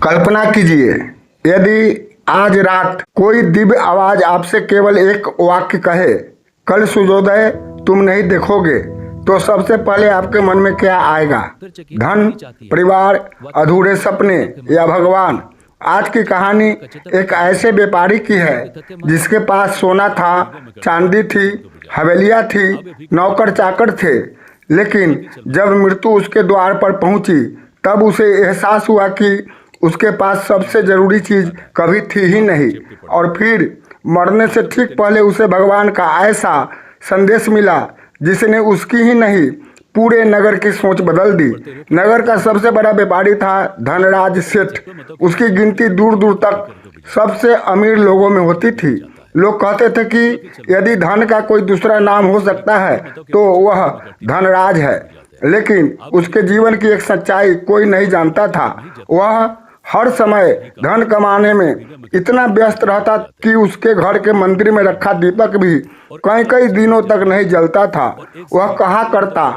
कल्पना कीजिए, यदि आज रात कोई दिव्य आवाज आपसे केवल एक वाक्य कहे, कल सूर्योदय तुम नहीं देखोगे, तो सबसे पहले आपके मन में क्या आएगा? धन, परिवार, अधूरे सपने या भगवान? आज की कहानी एक ऐसे व्यापारी की है जिसके पास सोना था, चांदी थी, हवेलियां थी, नौकर चाकर थे। लेकिन जब मृत्यु उसके द्वार पर पहुंची, तब उसे एहसास हुआ कि उसके पास सबसे जरूरी चीज कभी थी ही नहीं। और फिर मरने से ठीक पहले उसे भगवान का ऐसा संदेश मिला जिसने उसकी ही नहीं पूरे नगर की सोच बदल दी। नगर का सबसे बड़ा व्यापारी था धनराज सेठ। उसकी गिनती दूर दूर तक सबसे अमीर लोगों में होती थी। लोग कहते थे कि यदि धन का कोई दूसरा नाम हो सकता है तो वह धनराज है। लेकिन उसके जीवन की एक सच्चाई कोई नहीं जानता था। वह हर समय धन कमाने में इतना व्यस्त रहता कि उसके घर के मंदिर में रखा दीपक भी कई कई दिनों तक नहीं जलता था। वह कहा करता,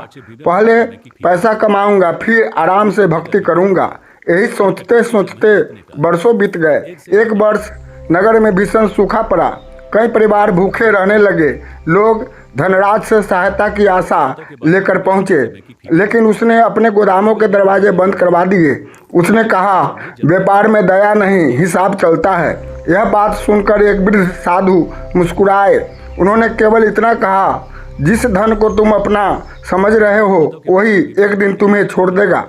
पहले पैसा कमाऊंगा, फिर आराम से भक्ति करूंगा। यही सोचते सोचते वर्षों बीत गए। एक वर्ष नगर में भीषण सूखा पड़ा। कई परिवार भूखे रहने लगे। लोग धनराज से सहायता की आशा लेकर पहुंचे, लेकिन उसने अपने गोदामों के दरवाजे बंद करवा दिए। उसने कहा, व्यापार में दया नहीं, हिसाब चलता है। यह बात सुनकर एक वृद्ध साधु मुस्कुराए। उन्होंने केवल इतना कहा, जिस धन को तुम अपना समझ रहे हो वही एक दिन तुम्हें छोड़ देगा।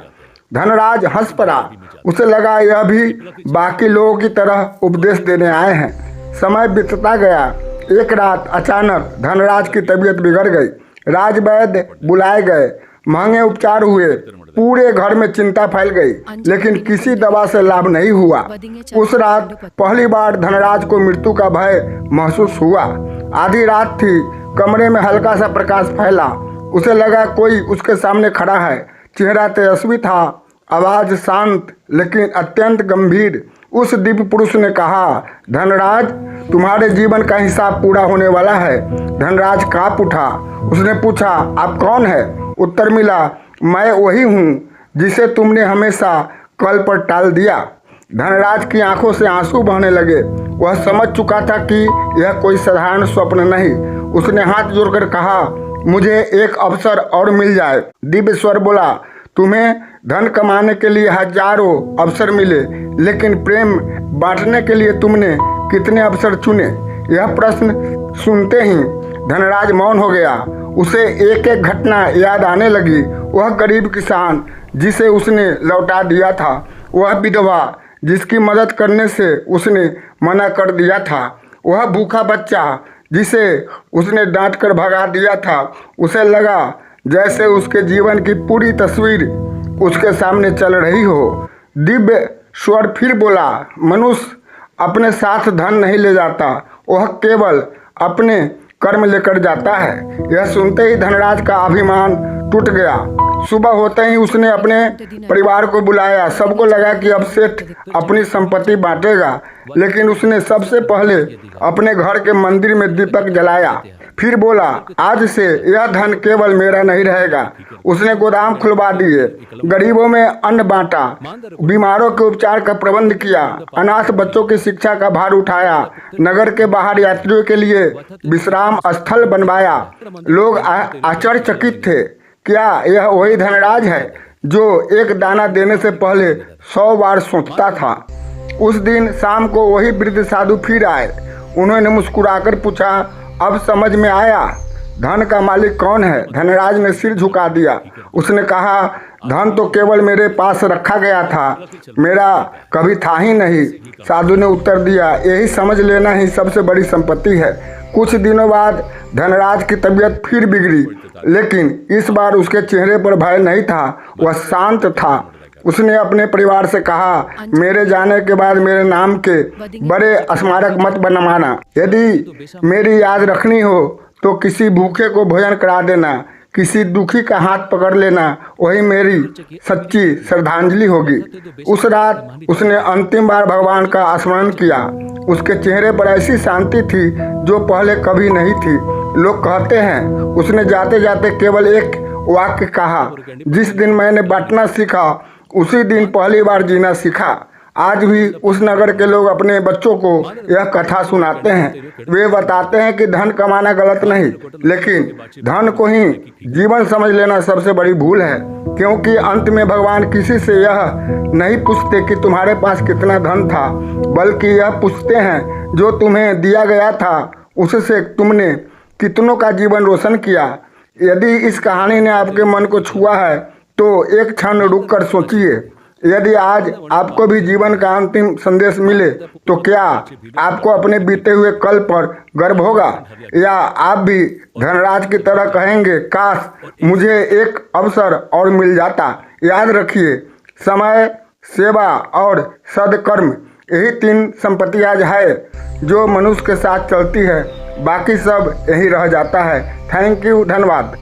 धनराज हंस पड़ा। उसे लगा यह भी बाकी लोगों की तरह उपदेश देने आए हैं। समय बीतता गया। एक रात अचानक धनराज की तबीयत बिगड़ गई। राजवैद्य बुलाए गए, महंगे उपचार हुए, पूरे घर में चिंता फैल गई, लेकिन किसी दवा से लाभ नहीं हुआ। उस रात पहली बार धनराज को मृत्यु का भय महसूस हुआ। आधी रात थी, कमरे में हल्का सा प्रकाश फैला। उसे लगा कोई उसके सामने खड़ा है। चेहरा तेजस्वी था, आवाज शांत लेकिन अत्यंत गंभीर। उस दिव्य पुरुष ने कहा, धनराज, तुम्हारे जीवन का हिसाब पूरा होने वाला है। धनराज कांप उठा। उसने पूछा, आप कौन है? उत्तर मिला, मैं वही हूँ जिसे तुमने हमेशा कल पर टाल दिया। धनराज की आंखों से आंसू बहने लगे। वह समझ चुका था कि यह कोई साधारण स्वप्न नहीं। उसने हाथ जोड़कर कहा, मुझे एक अवसर और मिल जाए। दिव्य स्वर बोला, तुम्हें धन कमाने के लिए हजारों अवसर मिले, लेकिन प्रेम बांटने के लिए तुमने कितने अवसर चुने? यह प्रश्न सुनते ही धनराज मौन हो गया। उसे एक एक घटना याद आने लगी। वह गरीब किसान जिसे उसने लौटा दिया था, वह विधवा जिसकी मदद करने से उसने मना कर दिया था, वह भूखा बच्चा जिसे उसने डांट कर भगा दिया था। उसे लगा जैसे उसके जीवन की पूरी तस्वीर उसके सामने चल रही हो। दिव्य स्वर फिर बोला, मनुष्य अपने साथ धन नहीं ले जाता, वह केवल अपने कर्म लेकर जाता है। यह सुनते ही धनराज का अभिमान टूट गया। सुबह होते ही उसने अपने परिवार को बुलाया। सबको लगा कि अब सेठ अपनी संपत्ति बांटेगा, लेकिन उसने सबसे पहले अपने घर के मंदिर में दीपक जलाया। फिर बोला, आज से यह धन केवल मेरा नहीं रहेगा। उसने गोदाम खुलवा दिए, गरीबों में अन्न बांटा, बीमारों के उपचार का प्रबंध किया, अनाथ बच्चों की शिक्षा का भार उठाया, नगर के बाहर यात्रियों के लिए विश्राम स्थल बनवाया। लोग आश्चर्यचकित थे। क्या यह वही धनराज है जो एक दाना देने से पहले 100 बार सोचता था? उस दिन शाम को वही वृद्ध साधु फिर आए। उन्होंने मुस्कुराकर पूछा, अब समझ में आया धन का मालिक कौन है? धनराज ने सिर झुका दिया। उसने कहा, धन तो केवल मेरे पास रखा गया था, मेरा कभी था ही नहीं। साधु ने उत्तर दिया, यही समझ लेना ही सबसे बड़ी संपत्ति है। कुछ दिनों बाद धनराज की तबीयत फिर बिगड़ी, लेकिन इस बार उसके चेहरे पर भय नहीं था, वह शांत था। उसने अपने परिवार से कहा, मेरे जाने के बाद मेरे नाम के बड़े स्मारक मत बनवाना। यदि मेरी याद रखनी हो तो किसी भूखे को भोजन करा देना, किसी दुखी का हाथ पकड़ लेना, वही मेरी सच्ची श्रद्धांजलि होगी। उस रात उसने अंतिम बार भगवान का स्मरण किया। उसके चेहरे पर ऐसी शांति थी जो पहले कभी नहीं थी। लोग कहते हैं उसने जाते जाते केवल एक वाक्य कहा, जिस दिन मैंने बांटना सीखा उसी दिन पहली बार जीना सीखा। आज भी उस नगर के लोग अपने बच्चों को यह कथा सुनाते हैं। वे बताते हैं कि धन कमाना गलत नहीं, लेकिन धन को ही जीवन समझ लेना सबसे बड़ी भूल है, क्योंकि अंत में भगवान किसी से यह नहीं पूछते कि तुम्हारे पास कितना धन था, बल्कि यह पूछते हैं जो तुम्हें दिया गया था उससे तुमने कितनों का जीवन रोशन किया। यदि इस कहानी ने आपके मन को छुआ है तो एक क्षण रुककर सोचिए, यदि आज आपको भी जीवन का अंतिम संदेश मिले तो क्या आपको अपने बीते हुए कल पर गर्व होगा, या आप भी धनराज की तरह कहेंगे काश मुझे एक अवसर और मिल जाता। याद रखिए, समय, सेवा और सद्कर्म, यही 3 संपत्तियां है जो मनुष्य के साथ चलती है, बाकी सब यही रह जाता है। थैंक यू, धन्यवाद।